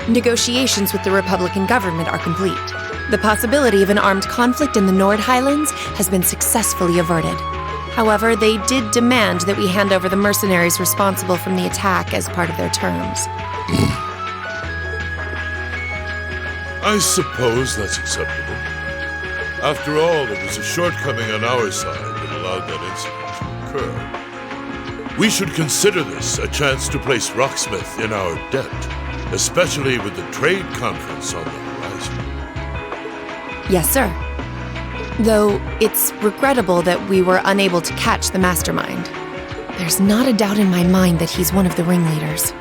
Negotiations with the Republican government are complete. The possibility of an armed conflict in the Nord Highlands has been successfully averted. However, they did demand that we hand over the mercenaries responsible from the attack as part of their terms. I suppose that's acceptable. After all, it was a shortcoming on our side that allowed that incident to occur. We should consider this a chance to place Rocksmith in our debt, especially with the trade conference on the horizon. Yes, sir. Though it's regrettable that we were unable to catch the mastermind. There's not a doubt in my mind that he's one of the ringleaders.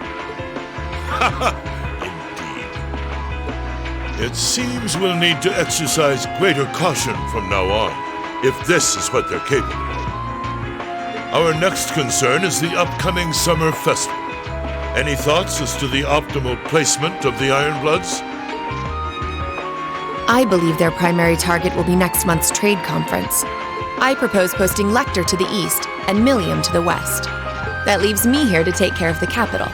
It seems we'll need to exercise greater caution from now on, if this is what they're capable of. Our next concern is the upcoming summer festival. Any thoughts as to the optimal placement of the Ironbloods? I believe their primary target will be next month's trade conference. I propose posting Lecter to the east and Millium to the west. That leaves me here to take care of the capital.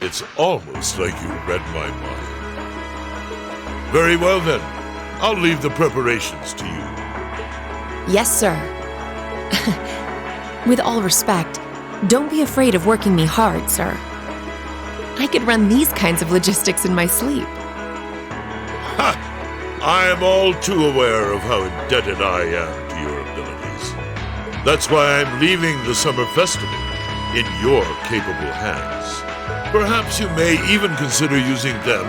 It's almost like you read my mind. Very well then. I'll leave the preparations to you. Yes, sir. With all respect, don't be afraid of working me hard, sir. I could run these kinds of logistics in my sleep. Ha! I am all too aware of how indebted I am to your abilities. That's why I'm leaving the summer festival in your capable hands. Perhaps you may even consider using them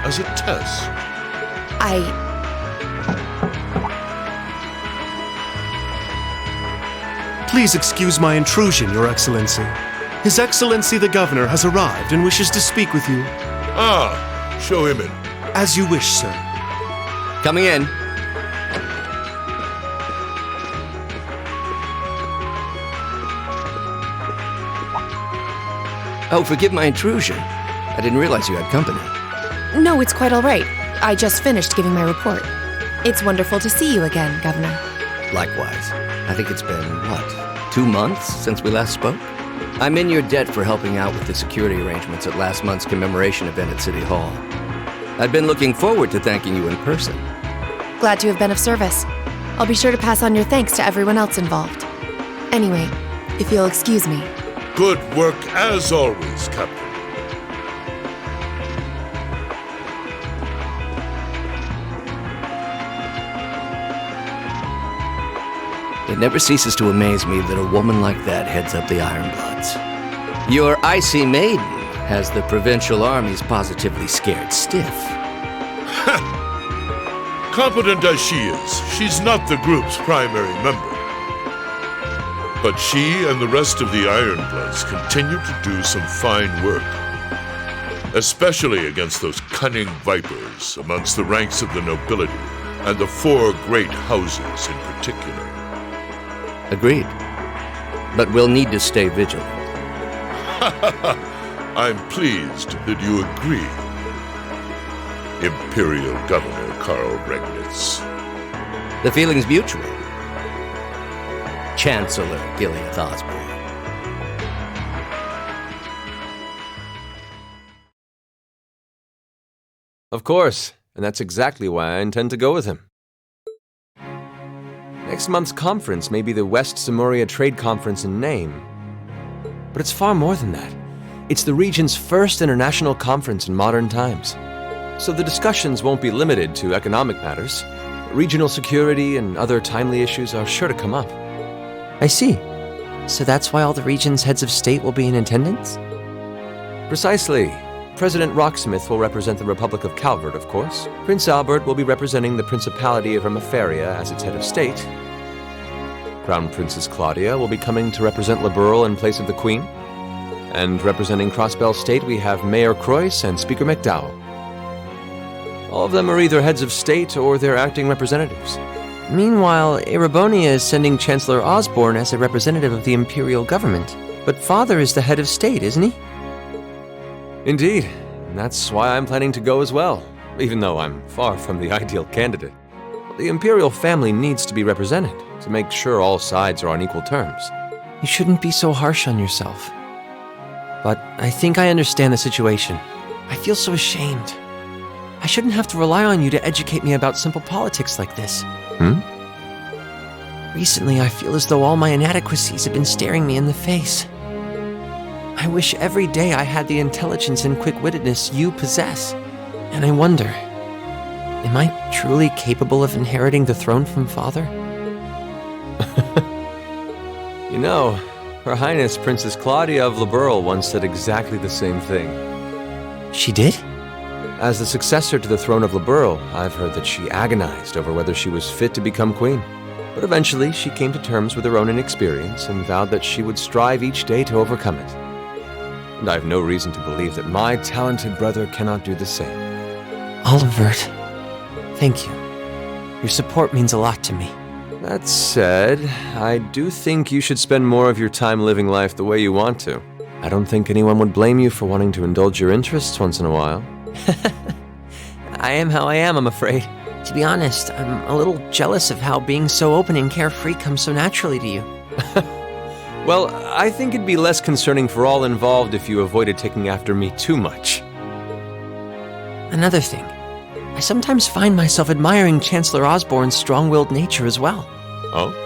as a test. Please excuse my intrusion, Your Excellency. His Excellency the Governor has arrived and wishes to speak with you. Ah, show him in. As you wish, sir. Coming in. Oh, forgive my intrusion. I didn't realize you had company. No, it's quite all right. I just finished giving my report. It's wonderful to see you again, Governor. Likewise. I think it's been, 2 months since we last spoke? I'm in your debt for helping out with the security arrangements at last month's commemoration event at City Hall. I'd been looking forward to thanking you in person. Glad to have been of service. I'll be sure to pass on your thanks to everyone else involved. Anyway, if you'll excuse me. Good work as always, Captain. It never ceases to amaze me that a woman like that heads up the Ironbloods. Your icy maiden has the provincial armies positively scared stiff. Competent as she is, she's not the group's primary member. But she and the rest of the Ironbloods continue to do some fine work. Especially against those cunning vipers amongst the ranks of the nobility and the 4 great houses in particular. Agreed. But we'll need to stay vigilant. I'm pleased that you agree, Imperial Governor Karl Regnitz. The feeling's mutual. Chancellor Gilead Osborne. Of course, and that's exactly why I intend to go with him. Next month's conference may be the West Samoria Trade Conference in name, but it's far more than that. It's the region's first international conference in modern times. So the discussions won't be limited to economic matters. Regional security and other timely issues are sure to come up. I see. So that's why all the region's heads of state will be in attendance? Precisely. President Rocksmith will represent the Republic of Calvert, of course. Prince Albert will be representing the Principality of Remaferia as its head of state. Crown Princess Claudia will be coming to represent Liberal in place of the Queen. And representing Crossbell State, we have Mayor Croyce and Speaker McDowell. All of them are either heads of state or their acting representatives. Meanwhile, Erebonia is sending Chancellor Osborne as a representative of the Imperial government. But Father is the head of state, isn't he? Indeed, and that's why I'm planning to go as well, even though I'm far from the ideal candidate. The Imperial family needs to be represented to make sure all sides are on equal terms. You shouldn't be so harsh on yourself. but I think I understand the situation. I feel so ashamed. I shouldn't have to rely on you to educate me about simple politics like this. Recently, I feel as though all my inadequacies have been staring me in the face. I wish every day I had the intelligence and quick-wittedness you possess. And I wonder, am I truly capable of inheriting the throne from Father? You know, Her Highness Princess Claudia of Liberl once said exactly the same thing. She did? As the successor to the throne of Liberl, I've heard that she agonized over whether she was fit to become queen. But eventually, she came to terms with her own inexperience and vowed that she would strive each day to overcome it. And I have no reason to believe that my talented brother cannot do the same. Olivert, thank you. Your support means a lot to me. That said, I do think you should spend more of your time living life the way you want to. I don't think anyone would blame you for wanting to indulge your interests once in a while. I am how I am, I'm afraid. To be honest, I'm a little jealous of how being so open and carefree comes so naturally to you. Well, I think it'd be less concerning for all involved if you avoided taking after me too much. Another thing, I sometimes find myself admiring Chancellor Osborne's strong-willed nature as well. Oh?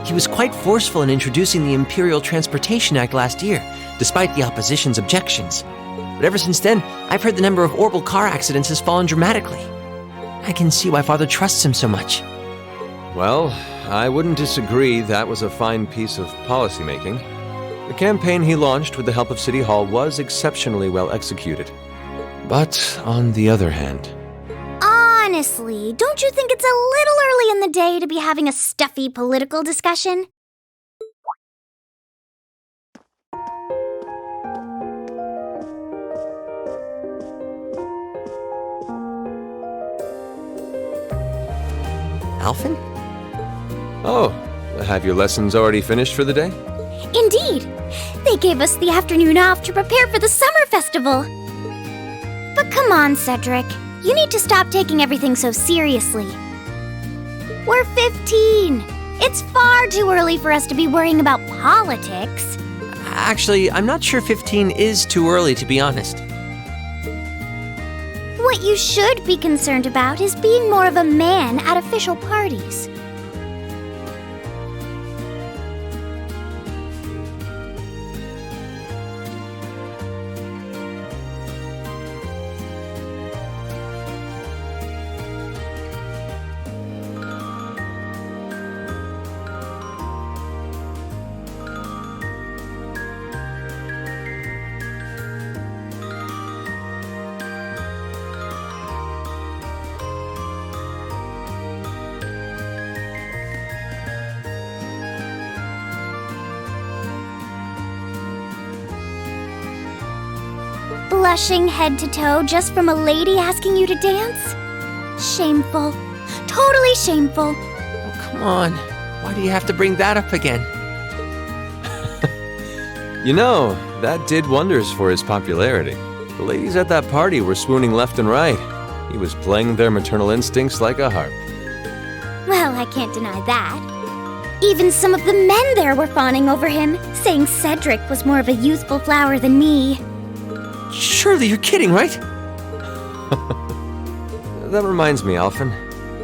He was quite forceful in introducing the Imperial Transportation Act last year, despite the opposition's objections. But ever since then, I've heard the number of orbital car accidents has fallen dramatically. I can see why Father trusts him so much. Well, I wouldn't disagree that was a fine piece of policymaking. The campaign he launched with the help of City Hall was exceptionally well executed. But on the other hand... Honestly, don't you think it's a little early in the day to be having a stuffy political discussion? Alphen? Oh, have your lessons already finished for the day? Indeed! They gave us the afternoon off to prepare for the summer festival. But come on, Cedric. You need to stop taking everything so seriously. We're 15. It's far too early for us to be worrying about politics. Actually, I'm not sure 15 is too early, to be honest. What you should be concerned about is being more of a man at official parties. Blushing head to toe just from a lady asking you to dance? Shameful. Totally shameful. Oh, come on. Why do you have to bring that up again? You know, that did wonders for his popularity. The ladies at that party were swooning left and right. He was playing their maternal instincts like a harp. Well, I can't deny that. Even some of the men there were fawning over him, saying Cedric was more of a youthful flower than me. Surely you're kidding, right? That reminds me, Alphen.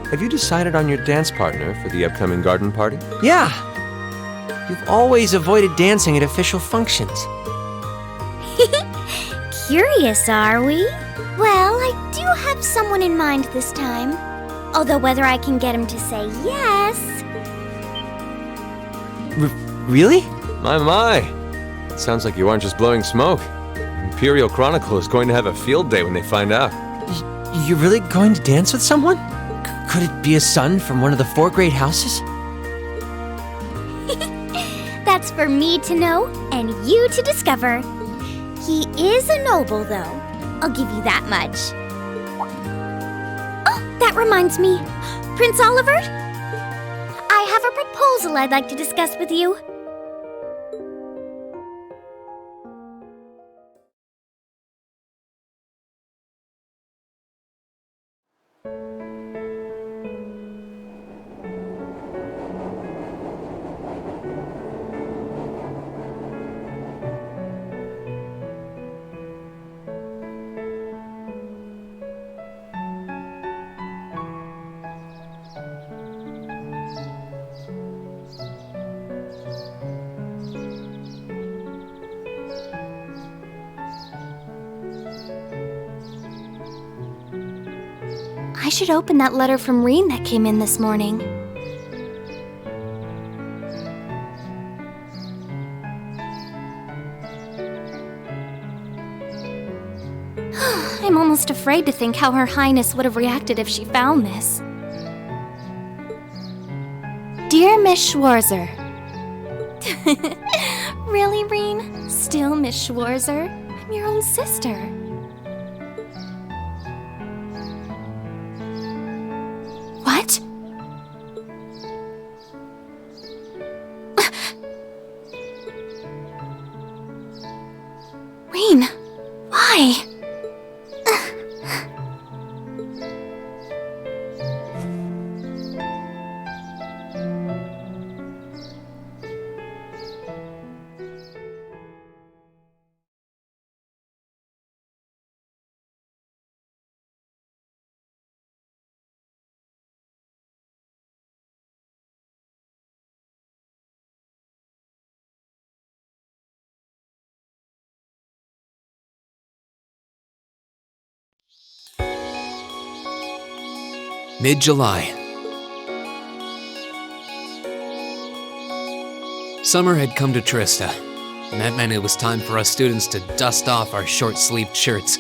Have you decided on your dance partner for the upcoming garden party? Yeah. You've always avoided dancing at official functions. Curious, are we? Well, I do have someone in mind this time. Although whether I can get him to say yes... Really? My. It sounds like you aren't just blowing smoke. Imperial Chronicle is going to have a field day when they find out. You're really going to dance with someone? Could it be a son from one of the 4 great houses? That's for me to know and you to discover. He is a noble, though. I'll give you that much. Oh, that reminds me. Prince Olivert? I have a proposal I'd like to discuss with you. I should open that letter from Rean that came in this morning. I'm almost afraid to think how Her Highness would have reacted if she found this. Dear Miss Schwarzer. Really, Rean? Still Miss Schwarzer? I'm your own sister. What? Rean, why? Mid-July. Summer had come to Trista, and that meant it was time for us students to dust off our short-sleeved shirts.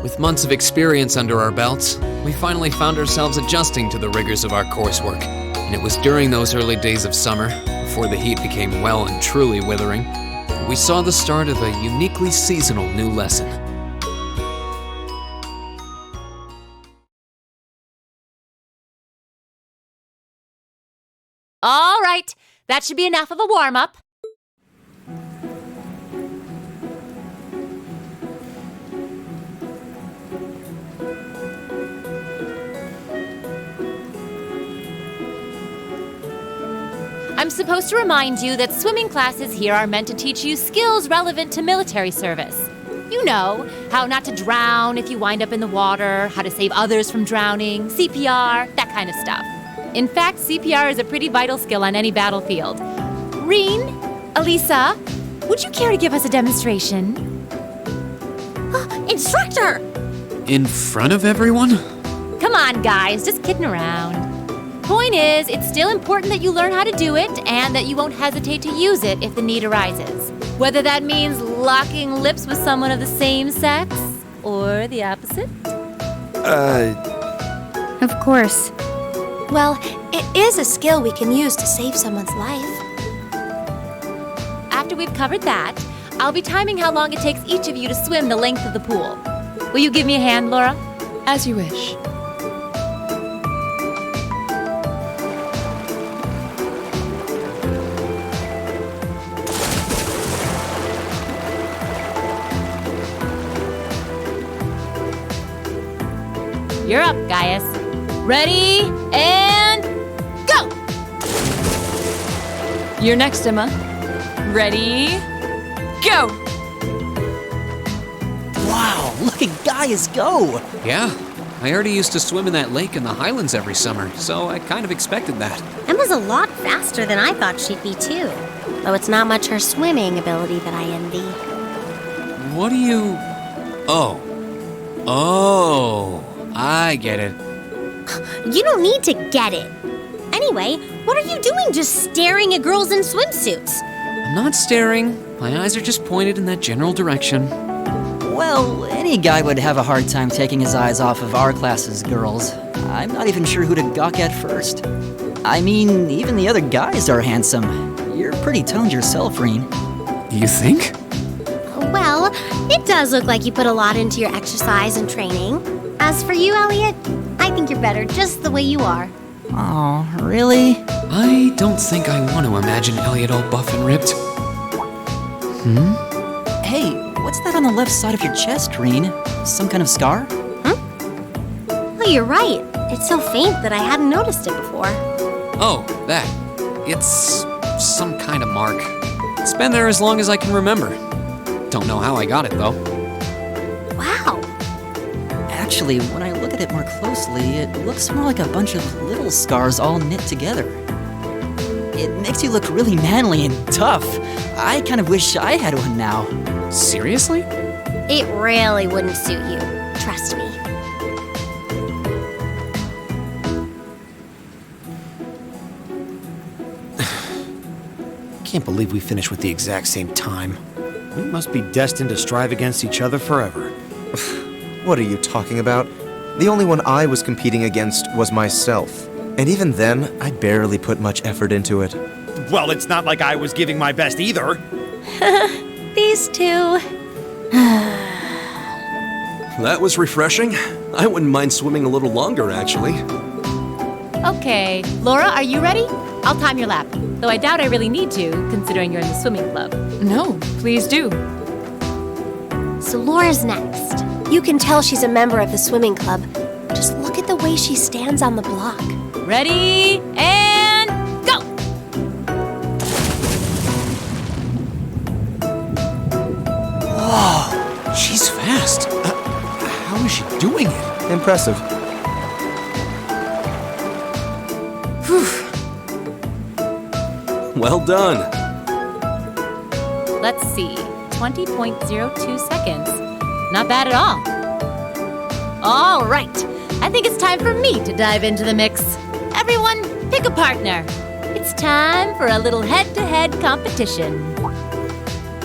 With months of experience under our belts, we finally found ourselves adjusting to the rigors of our coursework. And it was during those early days of summer, before the heat became well and truly withering, that we saw the start of a uniquely seasonal new lesson. All right, that should be enough of a warm-up. I'm supposed to remind you that swimming classes here are meant to teach you skills relevant to military service. You know, how not to drown if you wind up in the water, how to save others from drowning, CPR, that kind of stuff. In fact, CPR is a pretty vital skill on any battlefield. Rean, Elisa, would you care to give us a demonstration? Instructor! In front of everyone? Come on, guys, just kidding around. Point is, it's still important that you learn how to do it and that you won't hesitate to use it if the need arises. Whether that means locking lips with someone of the same sex or the opposite. Of course. Well, it is a skill we can use to save someone's life. After we've covered that, I'll be timing how long it takes each of you to swim the length of the pool. Will you give me a hand, Laura? As you wish. You're up, Gaius. Ready, and go! You're next, Emma. Ready, go! Wow, look at Gaius go! Yeah, I already used to swim in that lake in the Highlands every summer, so I kind of expected that. Emma's a lot faster than I thought she'd be, too. Though it's not much her swimming ability that I envy. What do you... Oh, I get it. You don't need to get it. Anyway, what are you doing just staring at girls in swimsuits? I'm not staring. My eyes are just pointed in that general direction. Well, any guy would have a hard time taking his eyes off of our class's girls. I'm not even sure who to gawk at first. I mean, even the other guys are handsome. You're pretty toned yourself, Rean. You think? Well, it does look like you put a lot into your exercise and training. As for you, Elliot, I think you're better just the way you are. Oh, really? I don't think I want to imagine Elliot all buff and ripped. Hey, what's that on the left side of your chest, Rean? Some kind of scar? Oh, you're right. It's so faint that I hadn't noticed it before. Oh, that. It's some kind of mark. It's been there as long as I can remember. Don't know how I got it, though. Wow. Actually, when I look at it more closely, it looks more like a bunch of little scars all knit together. It makes you look really manly and tough. I kind of wish I had one now. Seriously? It really wouldn't suit you. Trust me. Can't believe we finished with the exact same time. We must be destined to strive against each other forever. What are you talking about? The only one I was competing against was myself. And even then, I barely put much effort into it. Well, it's not like I was giving my best either. These two. That was refreshing. I wouldn't mind swimming a little longer, actually. Okay, Laura, are you ready? I'll time your lap. Though I doubt I really need to, considering you're in the swimming club. No, please do. So Laura's next. You can tell she's a member of the swimming club. Just look at the way she stands on the block. Ready, and go! Whoa, she's fast. How is she doing it? Impressive. Well done. Let's see, 20.02 seconds. Not bad at all. All right, I think it's time for me to dive into the mix. Everyone, pick a partner. It's time for a little head-to-head competition.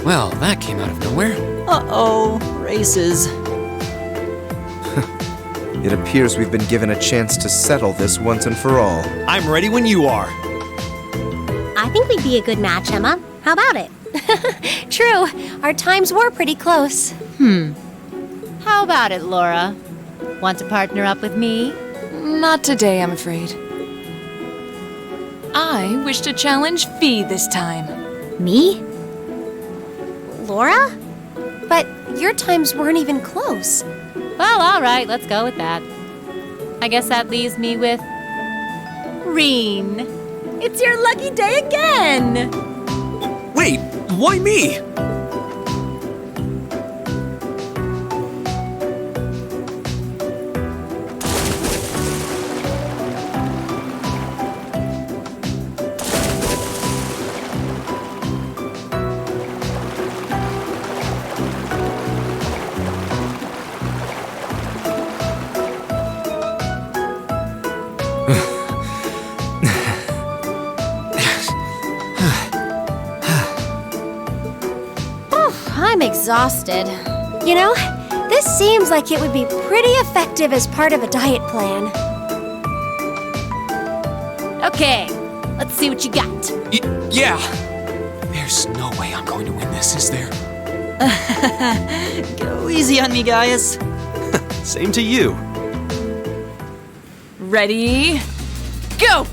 Well, that came out of nowhere. Uh-oh, races. It appears we've been given a chance to settle this once and for all. I'm ready when you are. I think we'd be a good match, Emma. How about it? True, our times were pretty close. How about it, Laura? Want to partner up with me? Not today, I'm afraid. I wish to challenge Fee this time. Me? Laura? But your times weren't even close. Well, all right, let's go with that. I guess that leaves me with Rean. It's your lucky day again! Wait, why me? I'm exhausted. You know, this seems like it would be pretty effective as part of a diet plan. Okay, let's see what you got. Yeah. There's no way I'm going to win this, is there? Go easy on me, Gaius. Same to you. Ready? Go!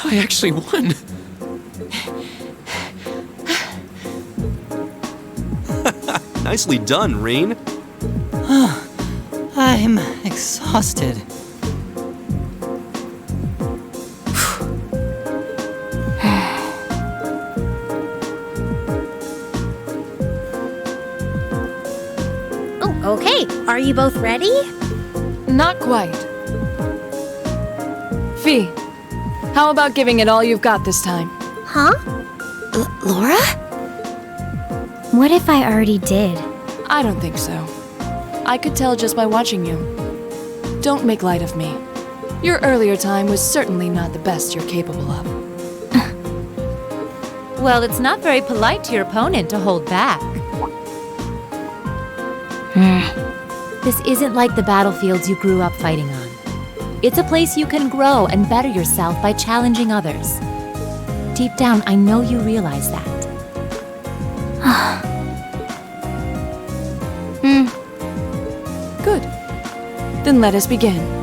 I actually won. Nicely done, Rean. I'm exhausted. Oh, okay. Are you both ready? Not quite. Fee, how about giving it all you've got this time? Huh? Laura? What if I already did? I don't think so. I could tell just by watching you. Don't make light of me. Your earlier time was certainly not the best you're capable of. Well, it's not very polite to your opponent to hold back. This isn't like the battlefields you grew up fighting on. It's a place you can grow and better yourself by challenging others. Deep down, I know you realize that. Good. Then let us begin.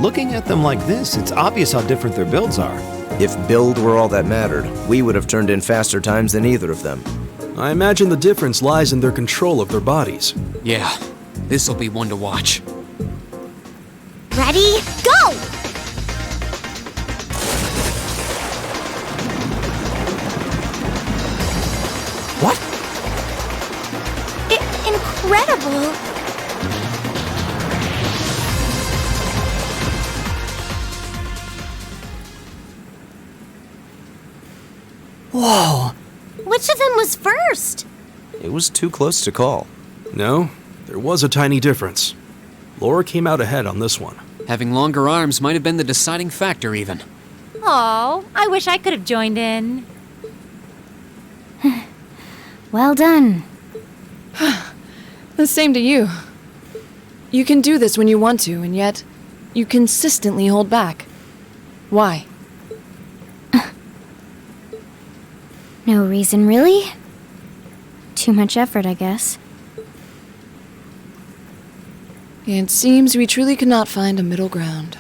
Looking at them like this, it's obvious how different their builds are. If build were all that mattered, we would have turned in faster times than either of them. I imagine the difference lies in their control of their bodies. Yeah, this'll be one to watch. Ready? Go! What? Incredible! Whoa! Which of them was first? It was too close to call. No, there was a tiny difference. Laura came out ahead on this one. Having longer arms might have been the deciding factor, even. Oh, I wish I could have joined in. Well done. The same to you. You can do this when you want to, and yet you consistently hold back. Why? No reason, really? Too much effort, I guess. It seems we truly could not find a middle ground.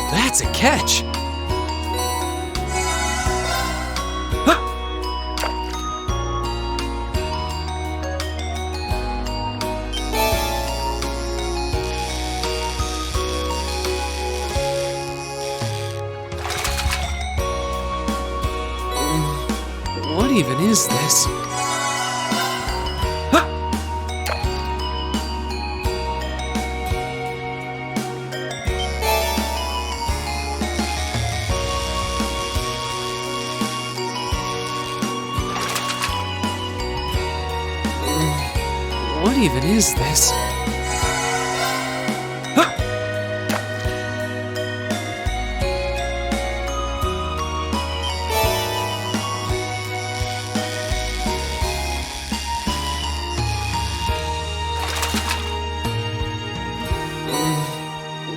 Now that's a catch! What even is this? What even is this?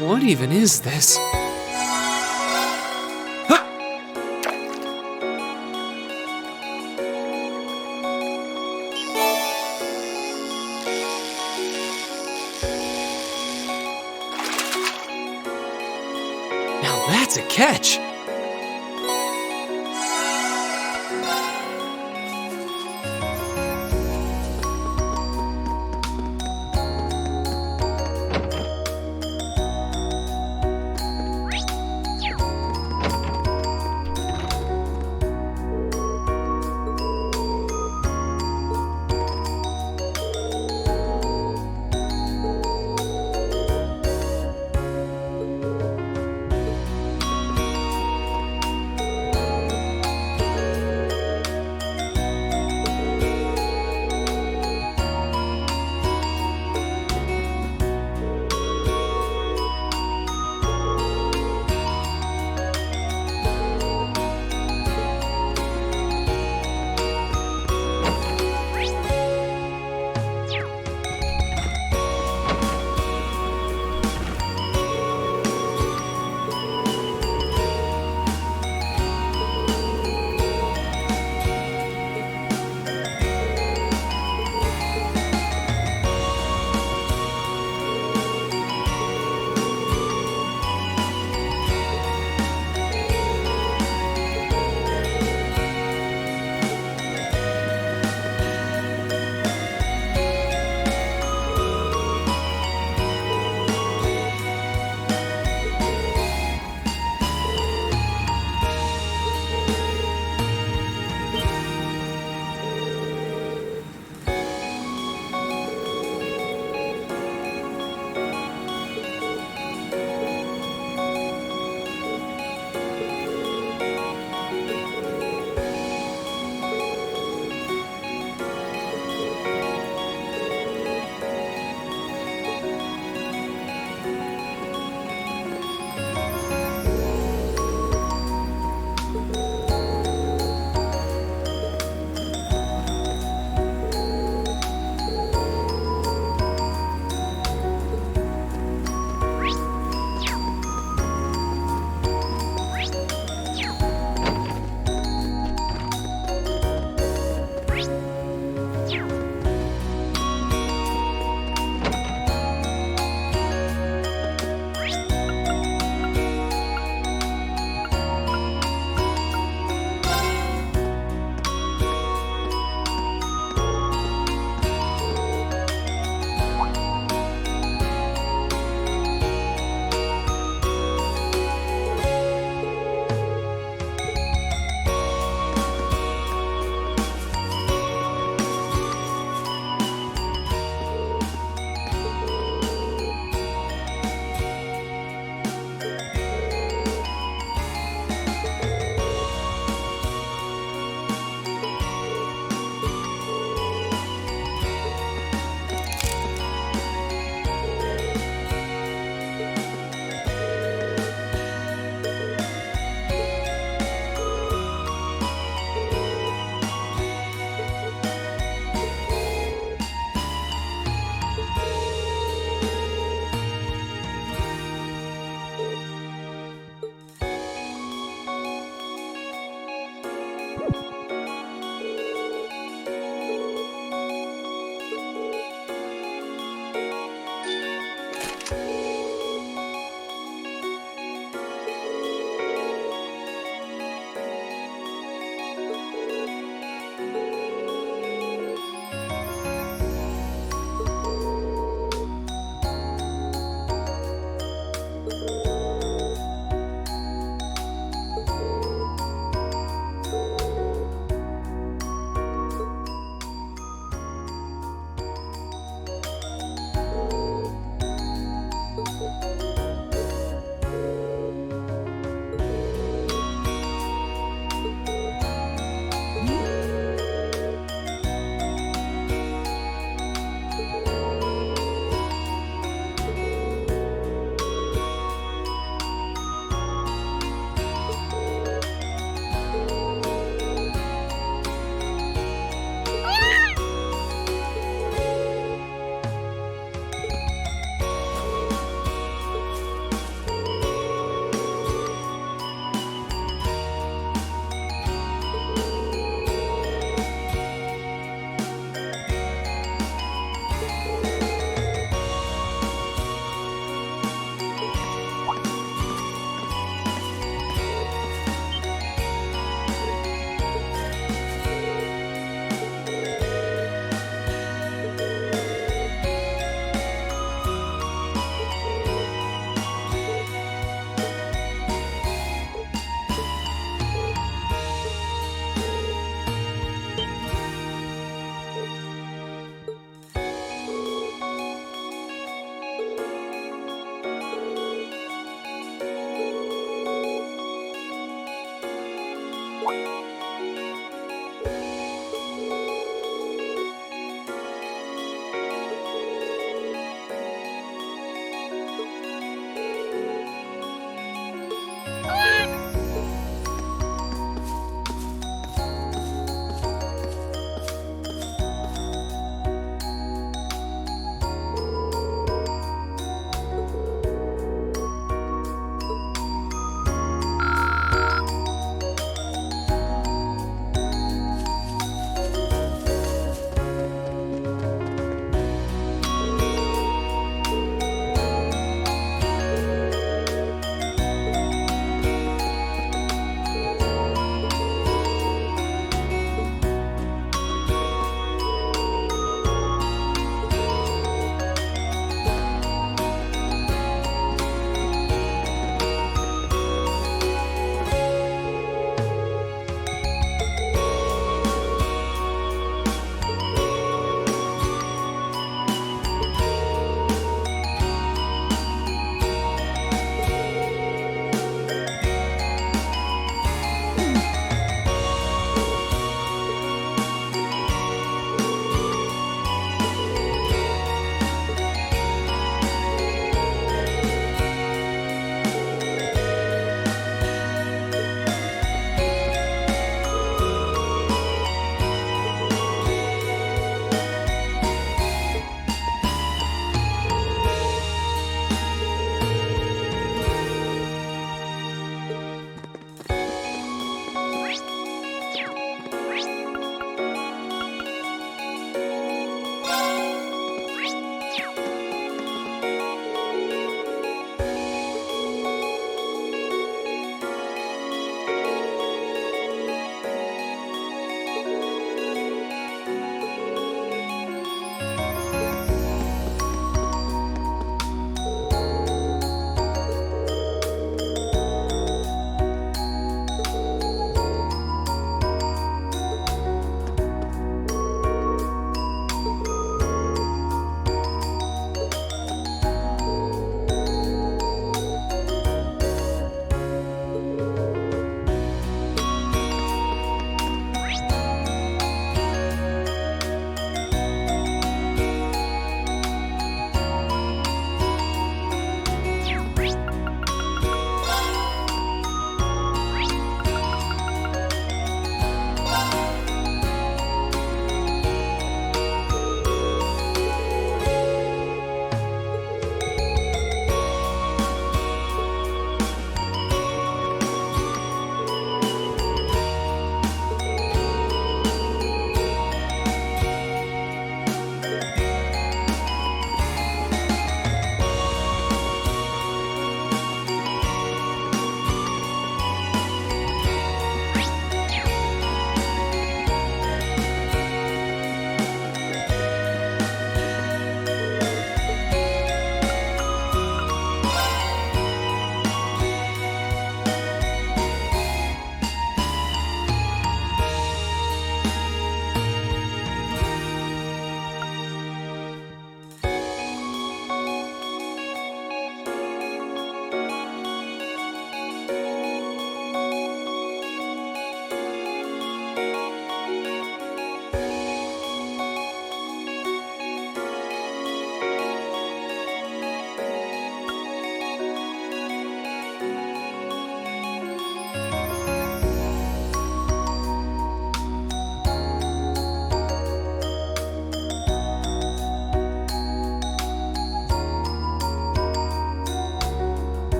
What even is this? Now that's a catch!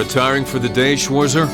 Retiring for the day, Schwarzer?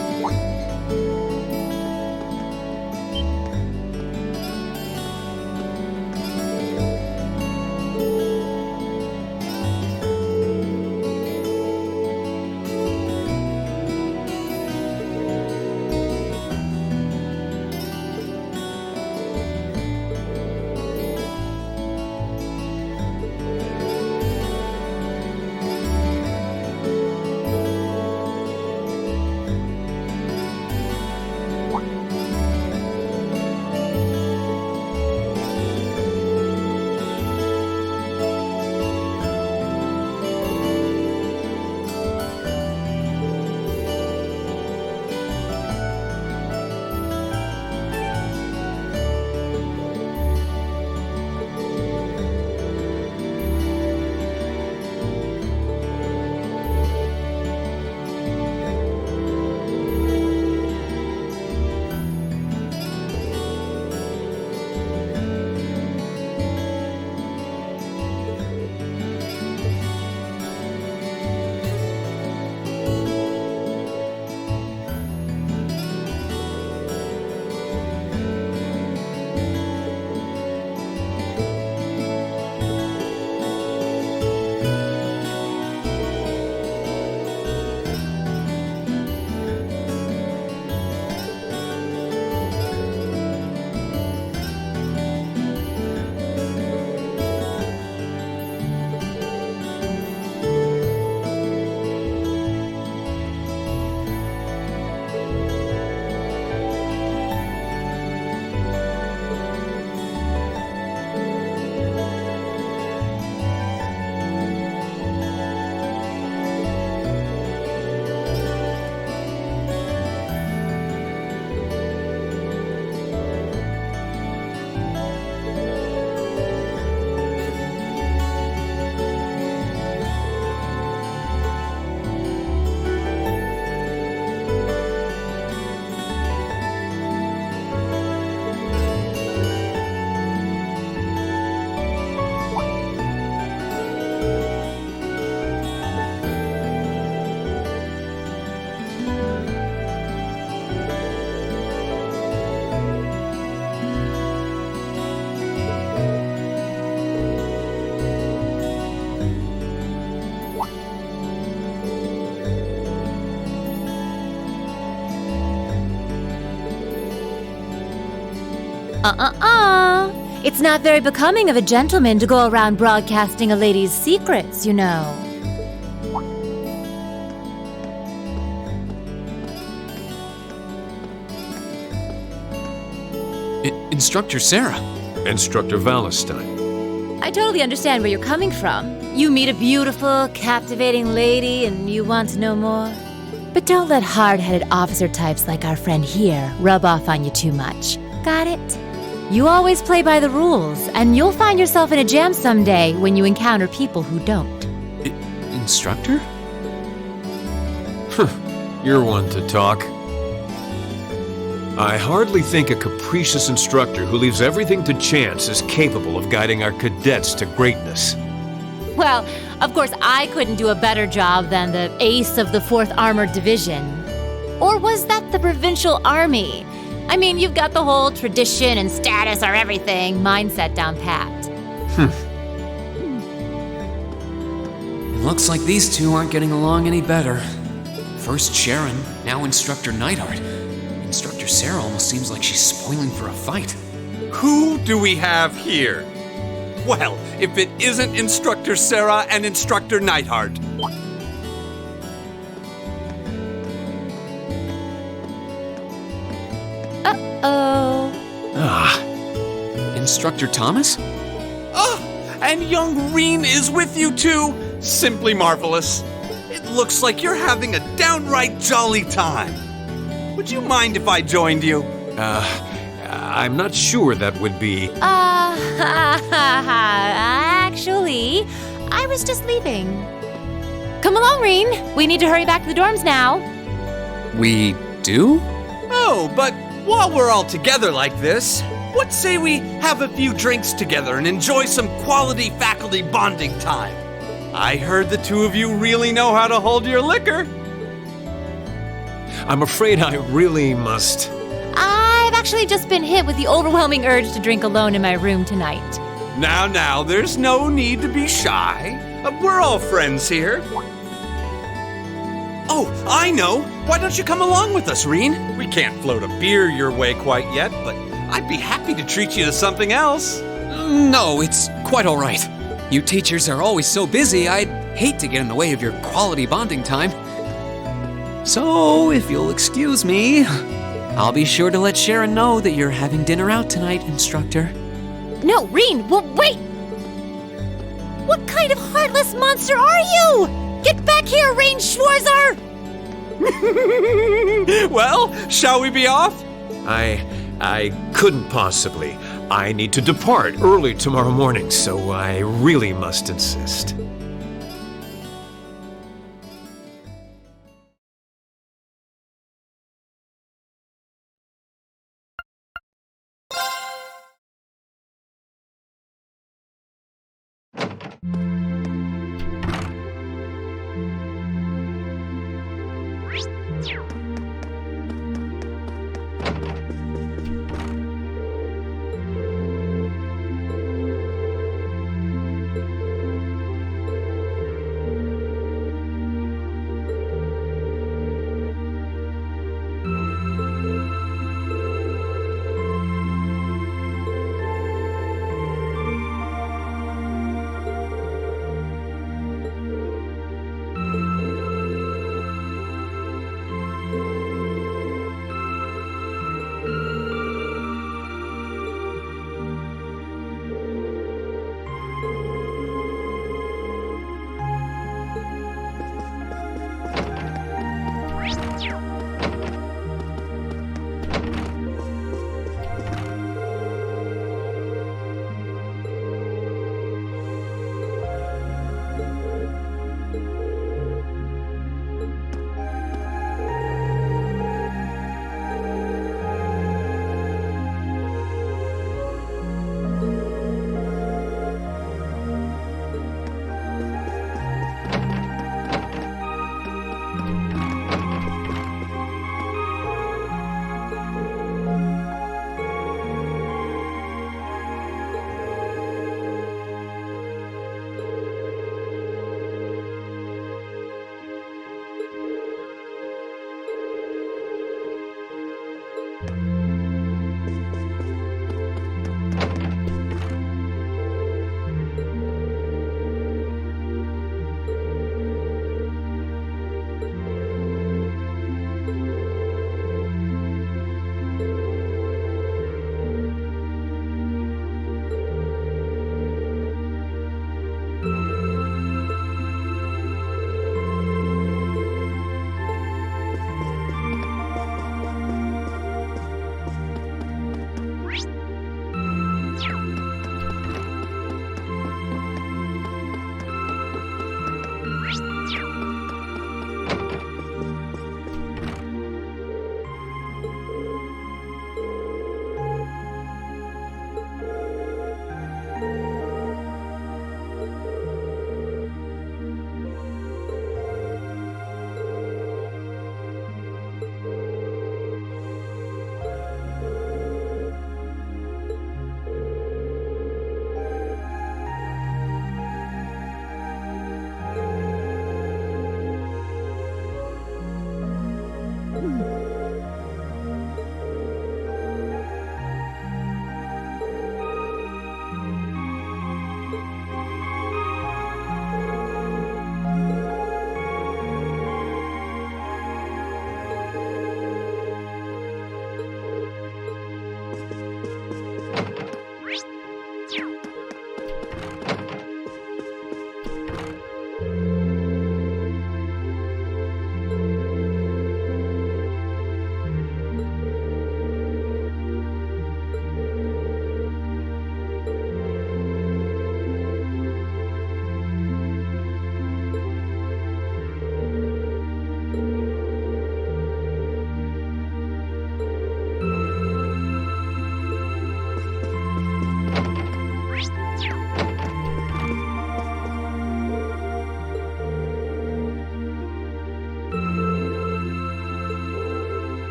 It's not very becoming of a gentleman to go around broadcasting a lady's secrets, you know. Instructor Sarah. Instructor Valentine. I totally understand where you're coming from. You meet a beautiful, captivating lady and you want to know more. But don't let hard-headed officer types like our friend here rub off on you too much. Got it? You always play by the rules, and you'll find yourself in a jam someday when you encounter people who don't. Instructor? You're one to talk. I hardly think a capricious instructor who leaves everything to chance is capable of guiding our cadets to greatness. Well, of course, I couldn't do a better job than the ace of the 4th Armored Division. Or was that the Provincial Army? I mean, you've got the whole tradition and status are everything mindset down pat. It looks like these two aren't getting along any better. First Sharon, now Instructor Neidhart. Instructor Sarah almost seems like she's spoiling for a fight. Who do we have here? Well, if it isn't Instructor Sarah and Instructor Neidhart. Instructor Thomas? And young Rean is with you too. Simply marvelous. It looks like you're having a downright jolly time. Would you mind if I joined you? I'm not sure that would be... Actually, I was just leaving. Come along, Rean. We need to hurry back to the dorms now. We do? Oh, but while we're all together like this, what say we have a few drinks together and enjoy some quality faculty bonding time? I heard the two of you really know how to hold your liquor. I'm afraid I really must. I've actually just been hit with the overwhelming urge to drink alone in my room tonight. Now, there's no need to be shy. We're all friends here. Oh, I know. Why don't you come along with us, Rean? We can't float a beer your way quite yet, but I'd be happy to treat you to something else. No, it's quite all right. You teachers are always so busy, I'd hate to get in the way of your quality bonding time. So, if you'll excuse me, I'll be sure to let Sharon know that you're having dinner out tonight, instructor. No, Rean, wait! What kind of heartless monster are you? Get back here, Rean Schwarzer! Well, shall we be off? I couldn't possibly. I need to depart early tomorrow morning, so I really must insist.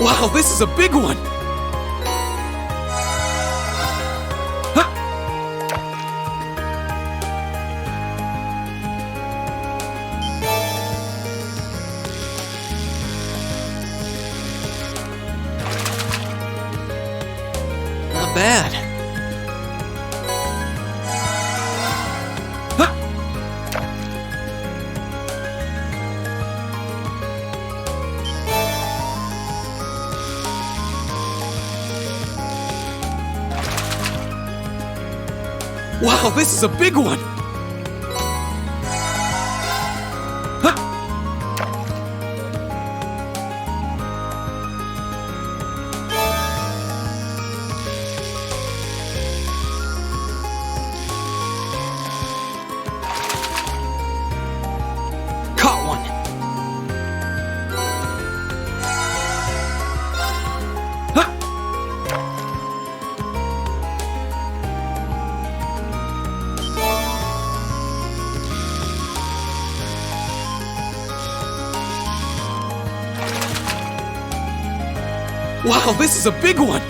Wow, this is a big one! Not bad. Wow, this is a big one! Caught one. Wow, this is a big one!